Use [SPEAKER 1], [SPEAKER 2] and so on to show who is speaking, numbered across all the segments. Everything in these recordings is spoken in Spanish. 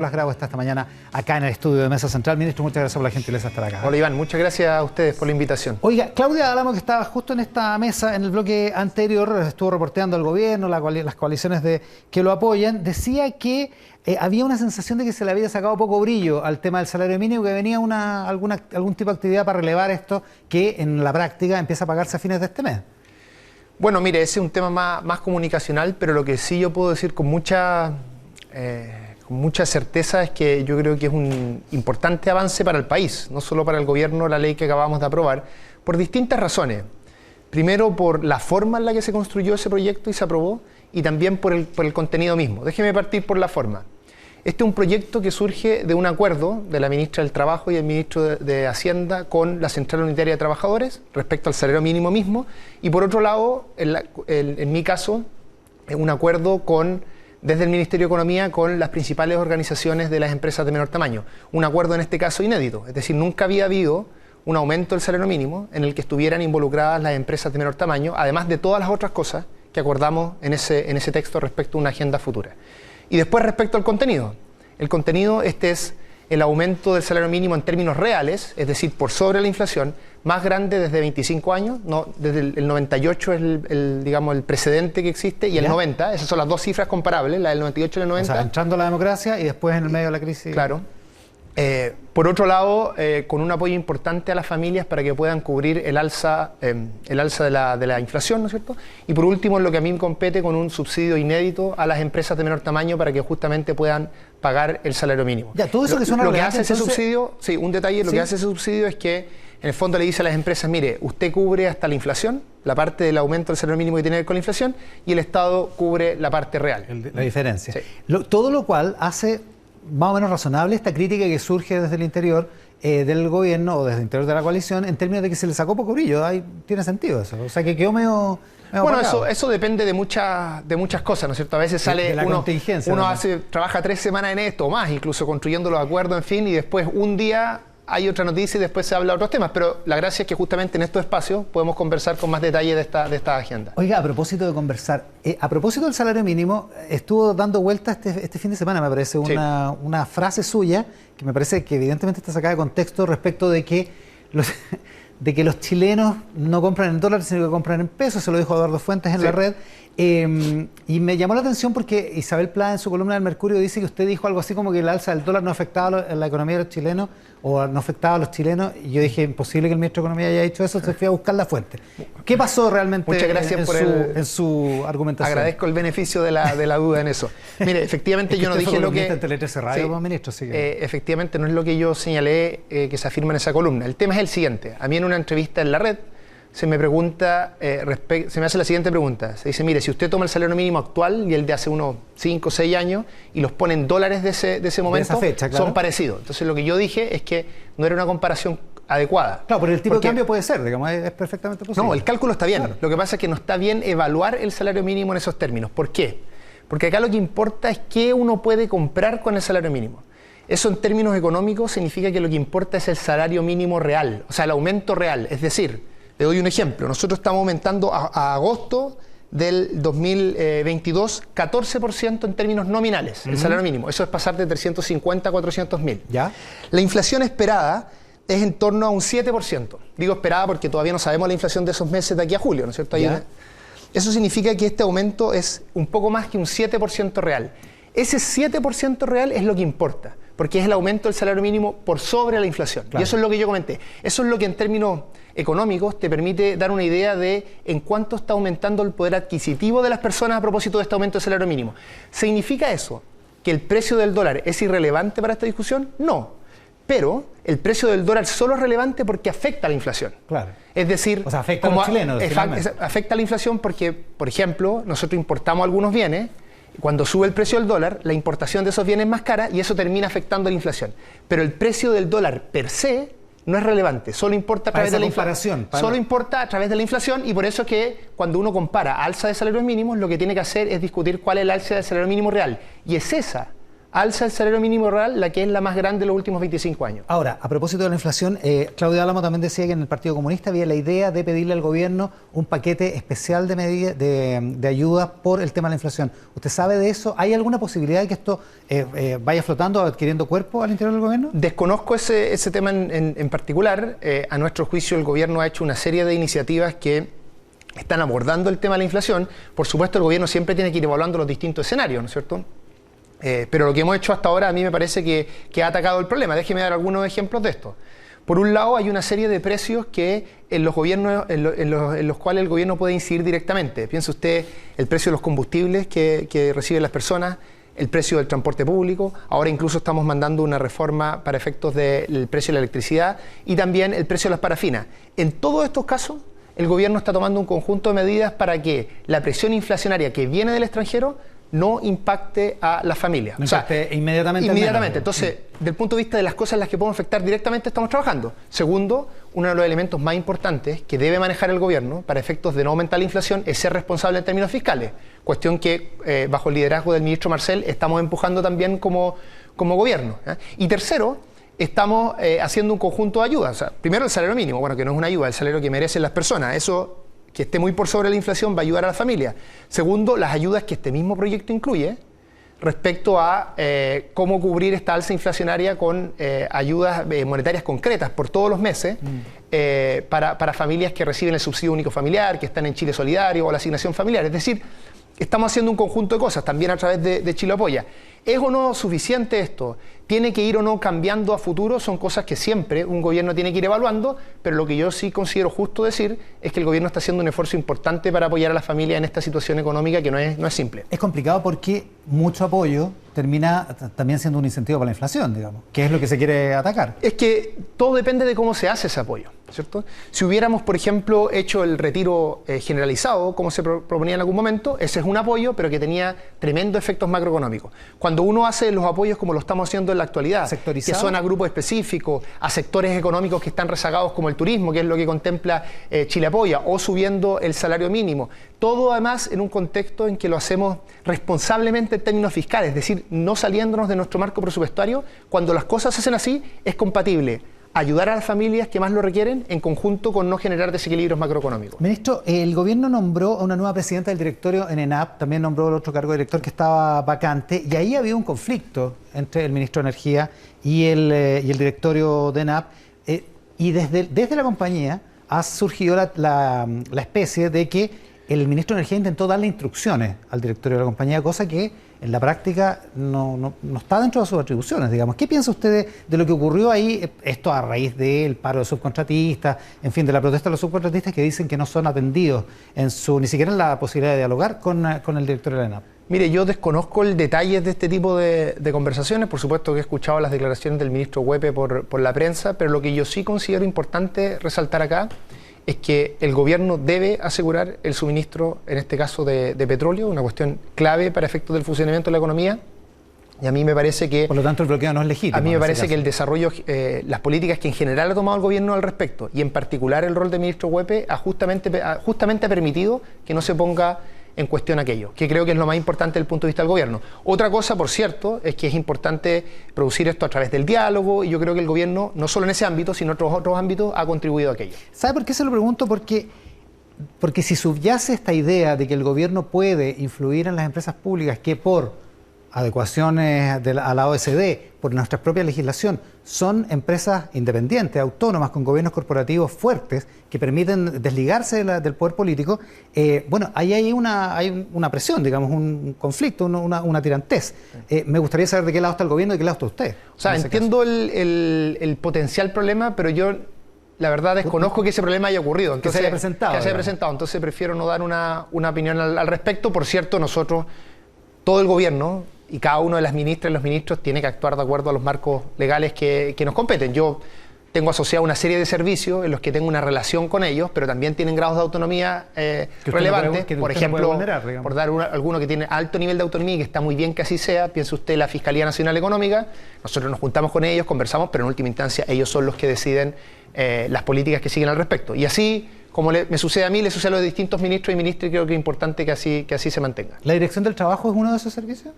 [SPEAKER 1] Nicolás Grau está esta mañana acá en el estudio de Mesa Central. Ministro, muchas gracias por la gentileza de estar acá.
[SPEAKER 2] Hola Iván, muchas gracias a ustedes por la invitación.
[SPEAKER 1] Oiga, Claudia Álamo, que estaba justo en esta mesa en el bloque anterior, estuvo reporteando al gobierno, las coaliciones que lo apoyan, decía que había una sensación de que se le había sacado poco brillo al tema del salario mínimo, que venía algún tipo de actividad para relevar esto, que en la práctica empieza a pagarse a fines de este mes.
[SPEAKER 2] Bueno, mire, ese es un tema más comunicacional, pero lo que sí yo puedo decir con mucha certeza es que yo creo que es un importante avance para el país, no solo para el gobierno, la ley que acabamos de aprobar, por distintas razones. Primero, por la forma en la que se construyó ese proyecto y se aprobó, y también por el contenido mismo. Déjeme partir por la forma. Este es un proyecto que surge de un acuerdo de la ministra del Trabajo y el ministro de Hacienda con la Central Unitaria de Trabajadores respecto al salario mínimo mismo, y por otro lado, en mi caso, es un acuerdo desde el Ministerio de Economía con las principales organizaciones de las empresas de menor tamaño. Un acuerdo en este caso inédito, es decir, nunca había habido un aumento del salario mínimo en el que estuvieran involucradas las empresas de menor tamaño, además de todas las otras cosas que acordamos en ese texto respecto a una agenda futura. Y después respecto al contenido. El contenido, este es el aumento del salario mínimo en términos reales, es decir, por sobre la inflación, más grande desde 25 años, desde el 98 es el precedente que existe, y el 90, esas son las dos cifras comparables, la del 98 y el 90.
[SPEAKER 1] O sea, entrando la democracia y después en el medio de la crisis.
[SPEAKER 2] Claro. Por otro lado, con un apoyo importante a las familias para que puedan cubrir el alza de la inflación, ¿no es cierto? Y por último, en lo que a mí me compete, con un subsidio inédito a las empresas de menor tamaño para que justamente puedan pagar el salario mínimo.
[SPEAKER 1] Ya, todo eso que suena
[SPEAKER 2] lo que hace
[SPEAKER 1] entonces...
[SPEAKER 2] ese subsidio, sí, un detalle, lo que hace ese subsidio es que en el fondo le dice a las empresas, mire, usted cubre hasta la inflación, la parte del aumento del salario mínimo que tiene que ver con la inflación, y el Estado cubre la parte real.
[SPEAKER 1] La diferencia.
[SPEAKER 2] Sí.
[SPEAKER 1] Todo lo cual hace más o menos razonable esta crítica que surge desde el interior del gobierno o desde el interior de la coalición, en términos de que se le sacó poco brillo. Tiene sentido eso. O sea, que quedó medio
[SPEAKER 2] bueno, eso depende de muchas cosas, ¿no es cierto? A veces sale uno trabaja 3 semanas en esto, o más, incluso construyendo los acuerdos, en fin, y después un día hay otra noticia y después se habla de otros temas. Pero la gracia es que justamente en estos espacios podemos conversar con más detalle de esta agenda.
[SPEAKER 1] Oiga, a propósito de conversar, a propósito del salario mínimo, estuvo dando vuelta este fin de semana, me parece, una frase suya que me parece que evidentemente está sacada de contexto respecto de que los chilenos no compran en dólares, sino que compran en pesos. Se lo dijo Eduardo Fuentes en la red. Y me llamó la atención porque Isabel Pla, en su columna del Mercurio, dice que usted dijo algo así como que el alza del dólar no afectaba a la economía de los chilenos, o no afectaba a los chilenos. Y yo dije, imposible que el ministro de Economía haya dicho eso, entonces fui a buscar la fuente. ¿Qué pasó realmente?
[SPEAKER 2] Muchas gracias
[SPEAKER 1] en su argumentación?
[SPEAKER 2] Agradezco el beneficio de la duda en eso. Mire, efectivamente yo no dije lo que...
[SPEAKER 1] En Tele 13 Radio, ministro, así que...
[SPEAKER 2] efectivamente no es lo que yo señalé que se afirma en esa columna. El tema es el siguiente. A mí en una entrevista en la red se me hace la siguiente pregunta. Se dice, mire, si usted toma el salario mínimo actual y el de hace unos 5 o 6 años y los pone en dólares de ese momento,
[SPEAKER 1] de esa fecha, claro,
[SPEAKER 2] son parecidos. Entonces lo que yo dije es que no era una comparación adecuada.
[SPEAKER 1] Claro, pero el tipo de cambio puede ser, digamos, es perfectamente posible.
[SPEAKER 2] No, el cálculo está bien.
[SPEAKER 1] Claro.
[SPEAKER 2] Lo que pasa es que no está bien evaluar el salario mínimo en esos términos. ¿Por qué? Porque acá lo que importa es qué uno puede comprar con el salario mínimo. Eso en términos económicos significa que lo que importa es el salario mínimo real, o sea, el aumento real. Es decir, le doy un ejemplo. Nosotros estamos aumentando a agosto del 2022 14% en términos nominales, el salario mínimo. Eso es pasar de 350 a 400.000.
[SPEAKER 1] ¿Ya?
[SPEAKER 2] La inflación esperada es en torno a un 7%. Digo esperada porque todavía no sabemos la inflación de esos meses de aquí a julio, ¿no es cierto? Eso significa que este aumento es un poco más que un 7% real. Ese 7% real es lo que importa, porque es el aumento del salario mínimo por sobre la inflación. Claro. Y eso es lo que yo comenté. Eso es lo que en términos económicos te permite dar una idea de en cuánto está aumentando el poder adquisitivo de las personas a propósito de este aumento del salario mínimo. ¿Significa eso que el precio del dólar es irrelevante para esta discusión? No. Pero el precio del dólar solo es relevante porque afecta a la inflación.
[SPEAKER 1] Claro.
[SPEAKER 2] Es decir,
[SPEAKER 1] o sea, afecta a los chilenos.
[SPEAKER 2] Afecta a la inflación porque, por ejemplo, nosotros importamos algunos bienes. Cuando sube el precio del dólar, la importación de esos bienes es más cara y eso termina afectando a la inflación. Pero el precio del dólar per se no es relevante, solo importa a través de la inflación. Solo importa a través de la inflación, y por eso es que cuando uno compara alza de salarios mínimos, lo que tiene que hacer es discutir cuál es el alza del salario mínimo real. Y es esa alza el salario mínimo real, la que es la más grande de los últimos 25 años.
[SPEAKER 1] Ahora, a propósito de la inflación, Claudio Álamo también decía que en el Partido Comunista había la idea de pedirle al gobierno un paquete especial de medidas de ayuda por el tema de la inflación. ¿Usted sabe de eso? ¿Hay alguna posibilidad de que esto vaya flotando, adquiriendo cuerpo al interior del gobierno?
[SPEAKER 2] Desconozco ese tema en particular. A nuestro juicio, el gobierno ha hecho una serie de iniciativas que están abordando el tema de la inflación. Por supuesto, el gobierno siempre tiene que ir evaluando los distintos escenarios, ¿no es cierto? Pero lo que hemos hecho hasta ahora a mí me parece que ha atacado el problema. Déjeme dar algunos ejemplos de esto. Por un lado, hay una serie de precios que en los gobiernos, en los cuales el gobierno puede incidir directamente. Piense usted el precio de los combustibles que reciben las personas, el precio del transporte público. Ahora incluso estamos mandando una reforma para efectos del precio de la electricidad y también el precio de las parafinas. En todos estos casos, el gobierno está tomando un conjunto de medidas para que la presión inflacionaria que viene del extranjero no impacte a las familias.
[SPEAKER 1] No impacte inmediatamente.
[SPEAKER 2] Inmediatamente. Entonces, desde el punto de vista de las cosas en las que podemos afectar directamente, estamos trabajando. Segundo, uno de los elementos más importantes que debe manejar el gobierno para efectos de no aumentar la inflación es ser responsable en términos fiscales. Cuestión que, bajo el liderazgo del ministro Marcel, estamos empujando también como gobierno. Y tercero, estamos haciendo un conjunto de ayudas. O sea, primero el salario mínimo, bueno, que no es una ayuda, el salario que merecen las personas. Eso, que esté muy por sobre la inflación, va a ayudar a la familia. Segundo, las ayudas que este mismo proyecto incluye respecto a cómo cubrir esta alza inflacionaria con ayudas monetarias concretas por todos los meses para familias que reciben el subsidio único familiar, que están en Chile Solidario o la asignación familiar. Es decir, estamos haciendo un conjunto de cosas, también a través de Chile Apoya. ¿Es o no suficiente esto? ¿Tiene que ir o no cambiando a futuro? Son cosas que siempre un gobierno tiene que ir evaluando, pero lo que yo sí considero justo decir es que el gobierno está haciendo un esfuerzo importante para apoyar a la familia en esta situación económica que no es simple.
[SPEAKER 1] Es complicado porque mucho apoyo termina también siendo un incentivo para la inflación, digamos, que es lo que se quiere atacar.
[SPEAKER 2] Es que todo depende de cómo se hace ese apoyo, ¿cierto? Si hubiéramos, por ejemplo, hecho el retiro generalizado, como se proponía en algún momento, ese es un apoyo, pero que tenía tremendos efectos macroeconómicos. Cuando uno hace los apoyos como lo estamos haciendo en la actualidad, que son a grupos específicos, a sectores económicos que están rezagados como el turismo, que es lo que contempla Chile Apoya, o subiendo el salario mínimo, todo además en un contexto en que lo hacemos responsablemente en términos fiscales, es decir, no saliéndonos de nuestro marco presupuestario. Cuando las cosas se hacen así, es compatible ayudar a las familias que más lo requieren en conjunto con no generar desequilibrios macroeconómicos.
[SPEAKER 1] Ministro, el gobierno nombró a una nueva presidenta del directorio en ENAP, también nombró el otro cargo de director que estaba vacante, y ahí había un conflicto entre el ministro de Energía y el directorio de ENAP, y desde la compañía ha surgido la especie de que el ministro de Energía intentó darle instrucciones al directorio de la compañía, cosa que en la práctica no está dentro de sus atribuciones, digamos. ¿Qué piensa usted de lo que ocurrió ahí? Esto a raíz del paro de subcontratistas, en fin, de la protesta de los subcontratistas que dicen que no son atendidos ni siquiera en la posibilidad de dialogar con el directorio de la ENAP.
[SPEAKER 2] Mire, yo desconozco el detalle de este tipo de conversaciones. Por supuesto que he escuchado las declaraciones del ministro Huepe por la prensa, pero lo que yo sí considero importante resaltar acá es que el gobierno debe asegurar el suministro, en este caso de petróleo, una cuestión clave para efectos del funcionamiento de la economía. Y a mí me parece que...
[SPEAKER 1] Por lo tanto, el bloqueo no es legítimo.
[SPEAKER 2] A mí me parece que el desarrollo, las políticas que en general ha tomado el gobierno al respecto, y en particular el rol del ministro Huepe, justamente ha permitido que no se ponga en cuestión aquello, que creo que es lo más importante desde el punto de vista del gobierno. Otra cosa, por cierto, es que es importante producir esto a través del diálogo, y yo creo que el gobierno, no solo en ese ámbito, sino en otros ámbitos, ha contribuido a aquello.
[SPEAKER 1] ¿Sabe por qué se lo pregunto? Porque si subyace esta idea de que el gobierno puede influir en las empresas públicas que por adecuaciones a la OECD, por nuestra propia legislación, son empresas independientes, autónomas, con gobiernos corporativos fuertes que permiten desligarse del poder político, bueno, ahí hay una presión, digamos, un conflicto, una tirantez. Me gustaría saber de qué lado está el gobierno y de qué lado está usted.
[SPEAKER 2] O sea, entiendo el potencial problema, pero yo la verdad desconozco que ese problema haya ocurrido. Entonces,
[SPEAKER 1] que se haya presentado.
[SPEAKER 2] Entonces prefiero no dar una opinión al respecto. Por cierto, nosotros, todo el gobierno y cada uno de las ministras y los ministros tiene que actuar de acuerdo a los marcos legales que nos competen. Yo tengo asociado una serie de servicios en los que tengo una relación con ellos, pero también tienen grados de autonomía relevantes. Por ejemplo, por dar alguno que tiene alto nivel de autonomía y que está muy bien que así sea, piense usted la Fiscalía Nacional Económica. Nosotros nos juntamos con ellos, conversamos, pero en última instancia ellos son los que deciden las políticas que siguen al respecto. Y así, como me sucede a mí, le sucede a los distintos ministros y ministras, y creo que es importante que así se mantenga.
[SPEAKER 1] ¿La Dirección del Trabajo es uno de esos servicios?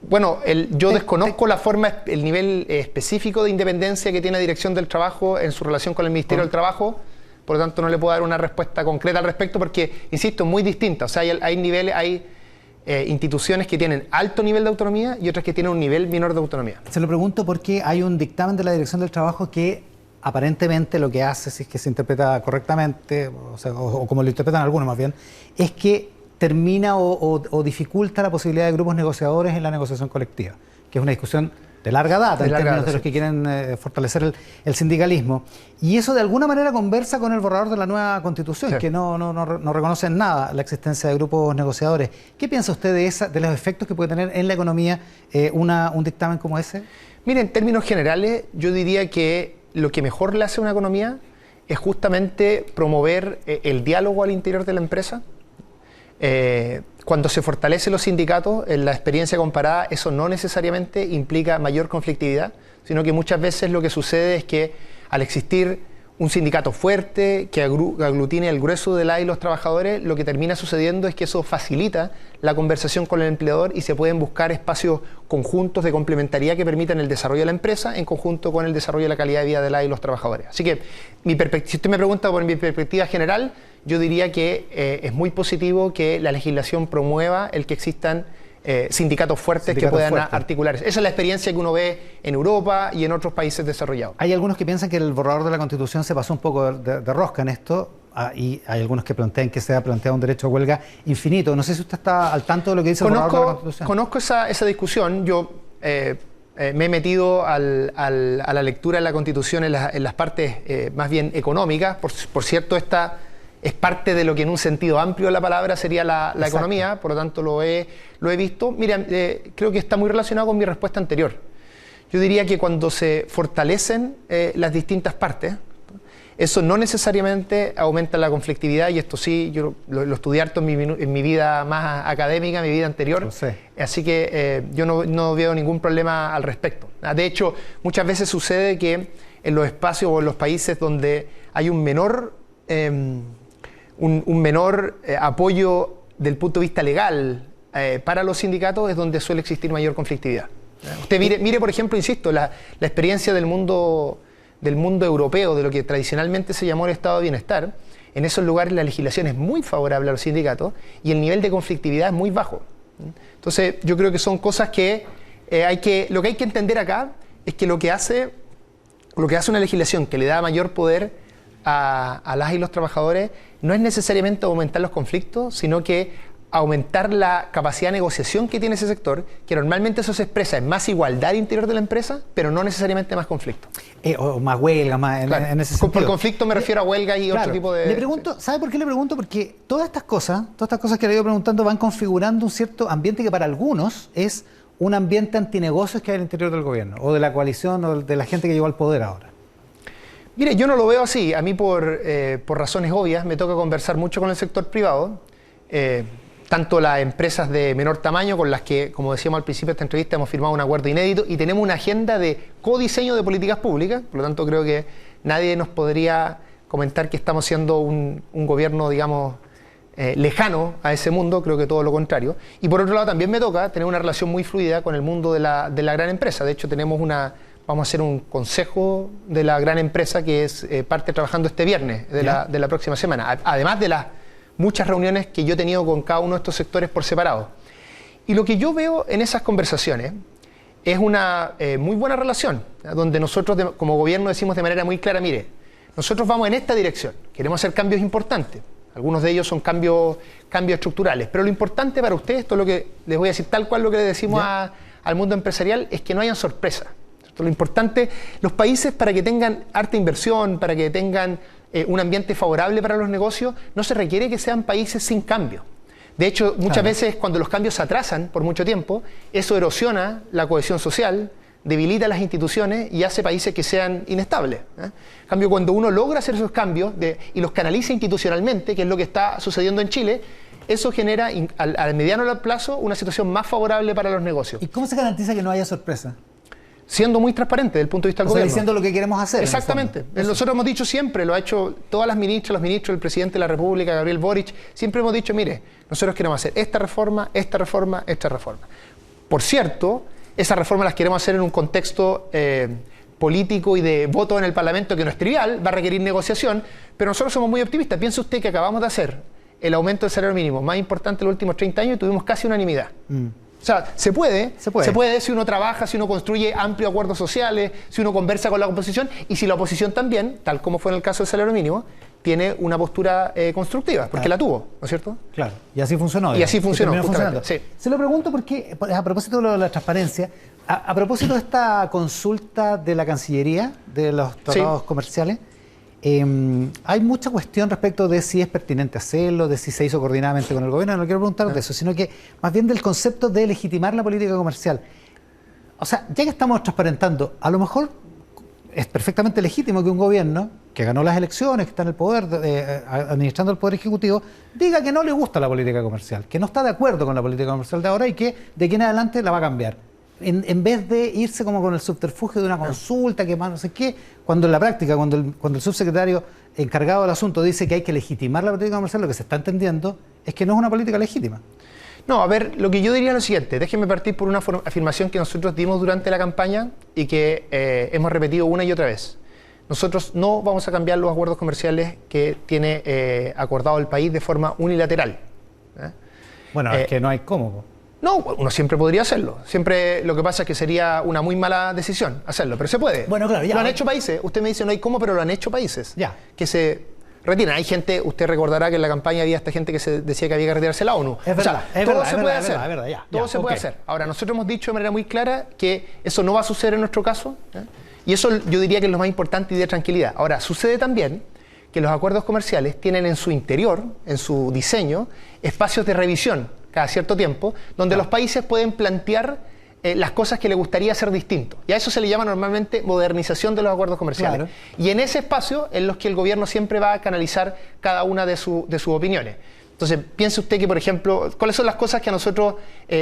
[SPEAKER 2] Bueno, yo desconozco la forma, el nivel específico de independencia que tiene la Dirección del Trabajo en su relación con el Ministerio del Trabajo, por lo tanto no le puedo dar una respuesta concreta al respecto porque, insisto, es muy distinta. O sea, hay niveles, hay instituciones que tienen alto nivel de autonomía y otras que tienen un nivel menor de autonomía.
[SPEAKER 1] Se lo pregunto porque hay un dictamen de la Dirección del Trabajo que aparentemente lo que hace, si es que se interpreta correctamente, o como lo interpretan algunos más bien, es que termina o dificulta la posibilidad de grupos negociadores en la negociación colectiva, que es una discusión de larga data en términos de los que quieren fortalecer el sindicalismo. Y eso de alguna manera conversa con el borrador de la nueva Constitución, sí, que no reconoce en nada la existencia de grupos negociadores. ¿Qué piensa usted de los efectos que puede tener en la economía un dictamen como ese?
[SPEAKER 2] Mire, en términos generales, yo diría que lo que mejor le hace a una economía es justamente promover el diálogo al interior de la empresa. Cuando se fortalecen los sindicatos, en la experiencia comparada, eso no necesariamente implica mayor conflictividad, sino que muchas veces lo que sucede es que al existir un sindicato fuerte que aglutine el grueso de las y los trabajadores, lo que termina sucediendo es que eso facilita la conversación con el empleador y se pueden buscar espacios conjuntos de complementariedad que permitan el desarrollo de la empresa en conjunto con el desarrollo de la calidad de vida de las y los trabajadores. Así que, si usted me pregunta por mi perspectiva general, yo diría que es muy positivo que la legislación promueva el que existan sindicatos fuertes que puedan articular. Esa es la experiencia que uno ve en Europa y en otros países desarrollados.
[SPEAKER 1] Hay algunos que piensan que el borrador de la Constitución se pasó un poco de rosca en esto, y hay algunos que plantean que se ha planteado un derecho a huelga infinito. No sé si usted está al tanto de lo que dice el borrador de la Constitución.
[SPEAKER 2] Conozco esa discusión. Yo me he metido a la lectura de la Constitución en las partes más bien económicas. Por cierto, esta es parte de lo que en un sentido amplio de la palabra sería la economía, por lo tanto lo he visto. Mira, creo que está muy relacionado con mi respuesta anterior. Yo diría que cuando se fortalecen las distintas partes, eso no necesariamente aumenta la conflictividad, y esto sí, yo lo estudié harto en mi vida más académica, en mi vida anterior, así que yo no veo ningún problema al respecto. De hecho, muchas veces sucede que en los espacios o en los países donde hay un menor apoyo del punto de vista legal para los sindicatos es donde suele existir mayor conflictividad. Usted mire, por ejemplo, insisto, la experiencia del mundo europeo, de lo que tradicionalmente se llamó el estado de bienestar. En esos lugares la legislación es muy favorable a los sindicatos y el nivel de conflictividad es muy bajo. Entonces, yo creo que son cosas que lo que hay que entender acá es que lo que hace una legislación que le da mayor poder a las y los trabajadores no es necesariamente aumentar los conflictos, sino que aumentar la capacidad de negociación que tiene ese sector, que normalmente eso se expresa en más igualdad interior de la empresa, pero no necesariamente más conflicto.
[SPEAKER 1] O más huelga, claro, en ese sentido.
[SPEAKER 2] Por conflicto me refiero a huelga y otro tipo de...
[SPEAKER 1] Le pregunto, ¿sabe por qué le pregunto? Porque todas estas cosas que le he ido preguntando van configurando un cierto ambiente que para algunos es un ambiente antinegocios que hay al interior del gobierno, o de la coalición, o de la gente que llegó al poder ahora.
[SPEAKER 2] Mire, yo no lo veo así. A mí por razones obvias me toca conversar mucho con el sector privado, tanto las empresas de menor tamaño con las que, como decíamos al principio de esta entrevista, hemos firmado un acuerdo inédito y tenemos una agenda de codiseño de políticas públicas. Por lo tanto, creo que nadie nos podría comentar que estamos siendo un gobierno, digamos, lejano a ese mundo. Creo que todo lo contrario. Y por otro lado, también me toca tener una relación muy fluida con el mundo de la gran empresa. De hecho, vamos a hacer un consejo de la gran empresa que es parte trabajando este viernes de la próxima semana. Además de las muchas reuniones que yo he tenido con cada uno de estos sectores por separado. Y lo que yo veo en esas conversaciones es una muy buena relación, donde nosotros como gobierno decimos de manera muy clara, mire, nosotros vamos en esta dirección, queremos hacer cambios importantes, algunos de ellos son cambios estructurales, pero lo importante para ustedes, esto es lo que les voy a decir tal cual lo que le decimos al mundo empresarial, es que no hayan sorpresas. Lo importante, los países para que tengan harta inversión, para que tengan un ambiente favorable para los negocios, no se requiere que sean países sin cambio. De hecho, muchas veces cuando los cambios se atrasan por mucho tiempo, eso erosiona la cohesión social, debilita las instituciones y hace países que sean inestables. En cambio, cuando uno logra hacer esos cambios y los canaliza institucionalmente, que es lo que está sucediendo en Chile, eso genera al mediano plazo una situación más favorable para los negocios.
[SPEAKER 1] ¿Y cómo se garantiza que no haya sorpresa?
[SPEAKER 2] Siendo muy transparente desde el punto de vista del gobierno.
[SPEAKER 1] Diciendo lo que queremos hacer.
[SPEAKER 2] Exactamente. Nosotros hemos dicho siempre, lo ha hecho todas las ministras, los ministros, el presidente de la República, Gabriel Boric, siempre hemos dicho, mire, nosotros queremos hacer esta reforma, esta reforma, esta reforma. Por cierto, esas reformas las queremos hacer en un contexto político y de voto en el Parlamento que no es trivial, va a requerir negociación, pero nosotros somos muy optimistas. Piense usted que acabamos de hacer el aumento del salario mínimo más importante en los últimos 30 años y tuvimos casi unanimidad. O sea, se puede si uno trabaja, si uno construye amplios acuerdos sociales, si uno conversa con la oposición y si la oposición también, tal como fue en el caso del salario mínimo, tiene una postura constructiva, porque la tuvo, ¿no es cierto?
[SPEAKER 1] Claro, y así funcionó.
[SPEAKER 2] Y así funcionó,
[SPEAKER 1] funcionando.
[SPEAKER 2] Sí.
[SPEAKER 1] Se lo pregunto porque, a propósito de la transparencia, a propósito de esta consulta de la Cancillería, de los tratados comerciales, hay mucha cuestión respecto de si es pertinente hacerlo, de si se hizo coordinadamente con el gobierno. No quiero preguntar de eso, sino que más bien del concepto de legitimar la política comercial. O sea, ya que estamos transparentando, a lo mejor es perfectamente legítimo que un gobierno que ganó las elecciones, que está en el poder, administrando el poder ejecutivo, diga que no le gusta la política comercial, que no está de acuerdo con la política comercial de ahora y que de aquí en adelante la va a cambiar. En vez de irse como con el subterfugio de una consulta, que más no sé qué, cuando en la práctica, cuando el subsecretario encargado del asunto dice que hay que legitimar la política comercial, lo que se está entendiendo es que no es una política legítima.
[SPEAKER 2] No, a ver, lo que yo diría es lo siguiente, déjenme partir por una afirmación que nosotros dimos durante la campaña y que hemos repetido una y otra vez. Nosotros no vamos a cambiar los acuerdos comerciales que tiene acordado el país de forma unilateral.
[SPEAKER 1] Bueno, es que no hay cómo.
[SPEAKER 2] No, uno siempre podría hacerlo. Siempre lo que pasa es que sería una muy mala decisión hacerlo, pero se puede.
[SPEAKER 1] Bueno, claro, ya.
[SPEAKER 2] Lo han hecho países. Usted me dice no hay cómo, pero lo han hecho países.
[SPEAKER 1] Ya.
[SPEAKER 2] Que se retiran. Hay gente, usted recordará que en la campaña había esta gente que se decía que había que retirarse la ONU.
[SPEAKER 1] Es verdad,
[SPEAKER 2] todo se puede hacer.
[SPEAKER 1] Todo
[SPEAKER 2] se puede hacer. Ahora, nosotros hemos dicho de manera muy clara que eso no va a suceder en nuestro caso. Y eso yo diría que es lo más importante y de tranquilidad. Ahora, sucede también que los acuerdos comerciales tienen en su interior, en su diseño, espacios de revisión cada cierto tiempo, donde los países pueden plantear las cosas que les gustaría hacer distinto. Y a eso se le llama normalmente modernización de los acuerdos comerciales. Claro. Y en ese espacio en los que el gobierno siempre va a canalizar cada una de sus opiniones. Entonces, piense usted que, por ejemplo, ¿cuáles son las cosas que a nosotros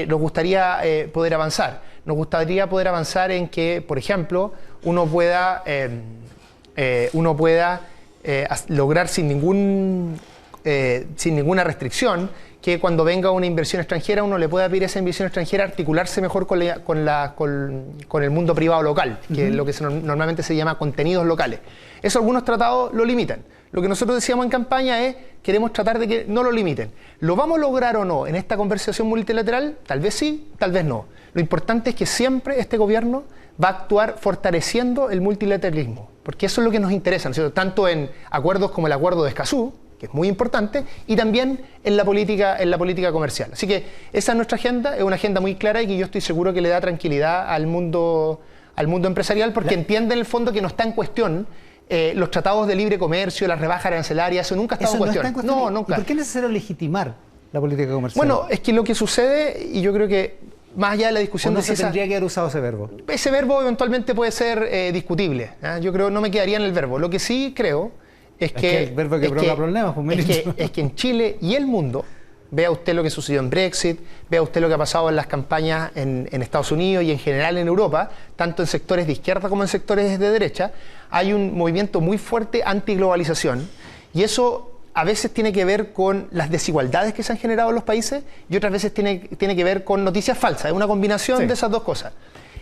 [SPEAKER 2] nos gustaría poder avanzar? Nos gustaría poder avanzar en que, por ejemplo, uno pueda lograr sin ninguna restricción que cuando venga una inversión extranjera uno le pueda pedir a esa inversión extranjera articularse mejor con el mundo privado local, que es lo que normalmente se llama contenidos locales. Eso algunos tratados lo limitan. Lo que nosotros decíamos en campaña es, queremos tratar de que no lo limiten. ¿Lo vamos a lograr o no en esta conversación multilateral? Tal vez sí, tal vez no. Lo importante es que siempre este gobierno va a actuar fortaleciendo el multilateralismo, porque eso es lo que nos interesa, ¿no es cierto? Tanto en acuerdos como el acuerdo de Escazú, que es muy importante, y también en la política comercial. Así que esa es nuestra agenda, es una agenda muy clara y que yo estoy seguro que le da tranquilidad al mundo empresarial, porque entiende en el fondo que no está en cuestión los tratados de libre comercio, las rebajas arancelarias, eso nunca ha estado en cuestión.
[SPEAKER 1] No, nunca. ¿Y por qué es necesario legitimar la política comercial?
[SPEAKER 2] Bueno, es que lo que sucede, y yo creo que más allá de la discusión
[SPEAKER 1] de si tendría que haber usado ese verbo.
[SPEAKER 2] Ese verbo eventualmente puede ser discutible. Yo creo no me quedaría en el verbo. Lo que sí creo es que
[SPEAKER 1] el verbo que provoca problemas,
[SPEAKER 2] es que en Chile y el mundo, vea usted lo que sucedió en Brexit, vea usted lo que ha pasado en las campañas en Estados Unidos y en general en Europa, tanto en sectores de izquierda como en sectores de derecha, hay un movimiento muy fuerte antiglobalización y eso a veces tiene que ver con las desigualdades que se han generado en los países y otras veces tiene que ver con noticias falsas. Es una combinación de esas dos cosas.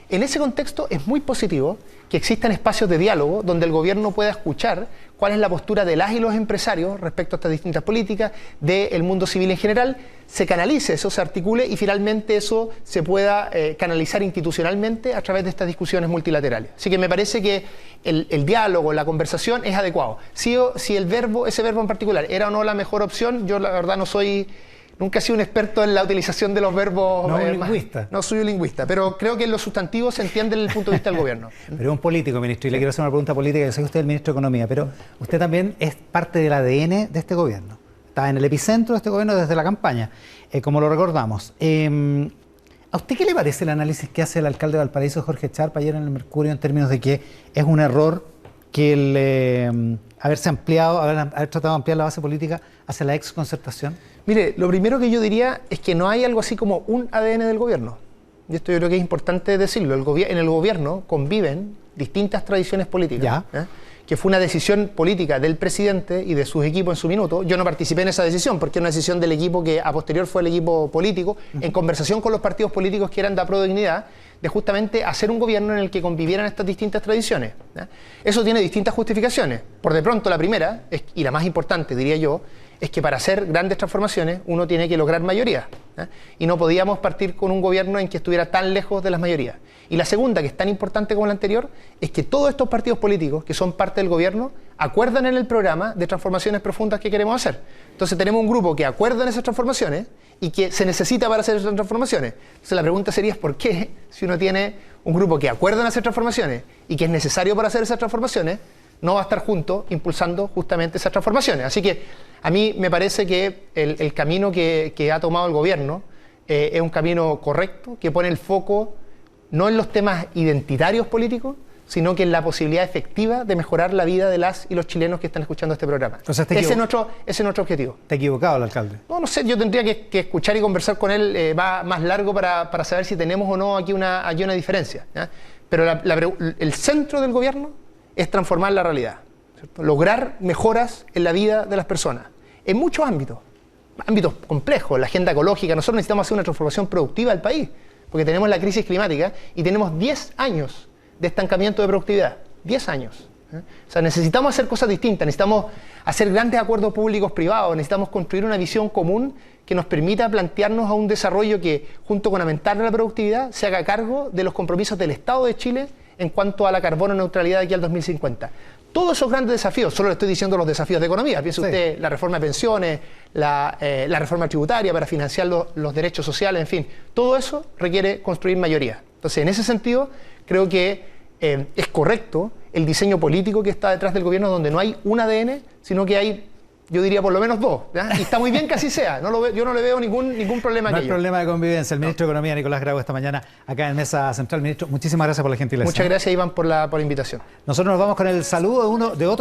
[SPEAKER 2] En ese contexto es muy positivo que existan espacios de diálogo donde el gobierno pueda escuchar cuál es la postura de las y los empresarios respecto a estas distintas políticas, del mundo civil en general, se canalice, eso se articule y finalmente eso se pueda canalizar institucionalmente a través de estas discusiones multilaterales. Así que me parece que el diálogo, la conversación es adecuado. Si ese verbo en particular era o no la mejor opción, yo la verdad nunca he sido un experto en la utilización de los verbos.
[SPEAKER 1] No, lingüista.
[SPEAKER 2] No soy un lingüista, pero creo que los sustantivos se entienden desde el punto de vista del gobierno.
[SPEAKER 1] Pero es un político, ministro, y le quiero hacer una pregunta política. Yo sé que usted es el ministro de Economía, pero usted también es parte del ADN de este gobierno. Está en el epicentro de este gobierno desde la campaña, como lo recordamos. ¿A usted qué le parece el análisis que hace el alcalde de Valparaíso, Jorge Charp, ayer en el Mercurio, en términos de que es un error que haber tratado de ampliar la base política hacia la exconcertación?
[SPEAKER 2] Mire, lo primero que yo diría es que no hay algo así como un ADN del gobierno. Y esto yo creo que es importante decirlo. En el gobierno conviven distintas tradiciones políticas que fue una decisión política del presidente y de sus equipos en su minuto. Yo no participé en esa decisión porque era una decisión del equipo que a posterior fue el equipo político, en conversación con los partidos políticos que eran de Apro Dignidad, de justamente hacer un gobierno en el que convivieran estas distintas tradiciones. Eso tiene distintas justificaciones. Por de pronto la primera, y la más importante diría yo, es que para hacer grandes transformaciones uno tiene que lograr mayoría. Y no podíamos partir con un gobierno en que estuviera tan lejos de las mayorías. Y la segunda, que es tan importante como la anterior, es que todos estos partidos políticos que son parte del gobierno acuerdan en el programa de transformaciones profundas que queremos hacer. Entonces tenemos un grupo que acuerda en esas transformaciones y que se necesita para hacer esas transformaciones. Entonces la pregunta sería, ¿por qué si uno tiene un grupo que acuerda en hacer transformaciones y que es necesario para hacer esas transformaciones, no va a estar junto impulsando justamente esas transformaciones? Así que a mí me parece que el camino que ha tomado el gobierno es un camino correcto, que pone el foco no en los temas identitarios políticos, sino que en la posibilidad efectiva de mejorar la vida de las y los chilenos que están escuchando este programa.
[SPEAKER 1] O sea,
[SPEAKER 2] ese es nuestro objetivo.
[SPEAKER 1] ¿Te ha equivocado el alcalde?
[SPEAKER 2] No sé, yo tendría que escuchar y conversar con él va más largo para saber si tenemos o no aquí una diferencia, ¿ya? Pero el centro del gobierno es transformar la realidad, ¿cierto? Lograr mejoras en la vida de las personas, en muchos ámbitos complejos, la agenda ecológica. Nosotros necesitamos hacer una transformación productiva del país, porque tenemos la crisis climática y tenemos 10 años de estancamiento de productividad, 10 años. O sea, necesitamos hacer cosas distintas, necesitamos hacer grandes acuerdos públicos-privados, necesitamos construir una visión común que nos permita plantearnos a un desarrollo que, junto con aumentar la productividad, se haga cargo de los compromisos del Estado de Chile en cuanto a la carbono neutralidad de aquí al 2050. Todos esos grandes desafíos, solo le estoy diciendo los desafíos de economía, piense usted la reforma de pensiones, la reforma tributaria para financiar los derechos sociales, en fin, todo eso requiere construir mayoría. Entonces, en ese sentido, creo que es correcto el diseño político que está detrás del gobierno, donde no hay un ADN, sino que hay, yo diría, por lo menos dos, ¿ya? Y está muy bien que así sea, yo no le veo ningún problema
[SPEAKER 1] no
[SPEAKER 2] a
[SPEAKER 1] hay problema de convivencia. El ministro de Economía, Nicolás Grau, esta mañana acá en Mesa Central. Ministro, muchísimas gracias por la gentileza.
[SPEAKER 2] Muchas gracias, Iván, por la invitación.
[SPEAKER 1] Nosotros nos vamos con el saludo de otro